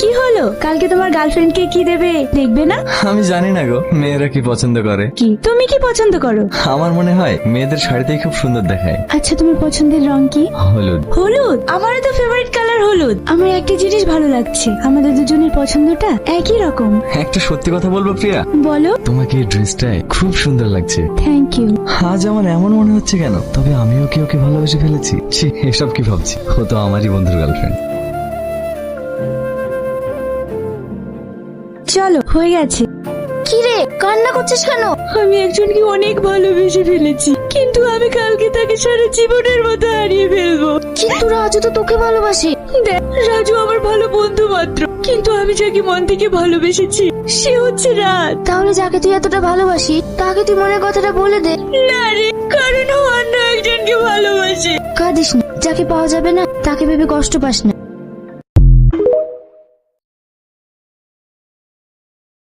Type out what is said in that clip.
কি হলো? কালকে তোমার গার্লফ্রেন্ডকে কি দেবে দেখবে না? আমি জানি না গো মেয়েরা কি পছন্দ করে। কি তুমি কি পছন্দ করো? আমার মনে হয় মেয়েদের শাড়িতেই খুব সুন্দর দেখায়। আচ্ছা তোমার পছন্দের রং কি? হলুদ। হলুদ? আমারও তো ফেভারিট কালার হলুদ। আমার একটা জিনিস ভালো লাগছে, আমাদের দুজনের পছন্দটা একই রকম। একটা সত্যি কথা বলবো প্রিয়া, বলো। তোমাকে এই ড্রেসটায় খুব সুন্দর লাগছে। Thank you. আজ আমার এমন মনে হচ্ছে কেন, তবে আমিও কি ওকে ভালোবেসে ফেলেছি? ছি, এসব কি ভাবছি, ও তো আমারই বন্ধুর গার্লফ্রেন্ড। চলো হয়ে গেছে। কি রে, কান্না করছিস কেন? আমি একজনকে অনেক ভালোবেসে ফেলেছি, কিন্তু আমি কালকে তাকে সারা জীবনের মতো হারিয়ে ফেলবো। কিন্তু রাজু তো তোকে ভালোবাসে। দেখ, রাজু আমার ভালো বন্ধু মাত্র, কিন্তু আমি যাকে মন থেকে ভালোবেসেছি সে হচ্ছে রাত। তাহলে যাকে তুই এতটা ভালোবাসি তাকে তুই মনের কথাটা বলে দে। না রে, কারণ ও অন্য একজনকে ভালোবাসে। কাঁদিস না, যাকে পাওয়া যাবে না তাকে ভেবে কষ্ট পাস না।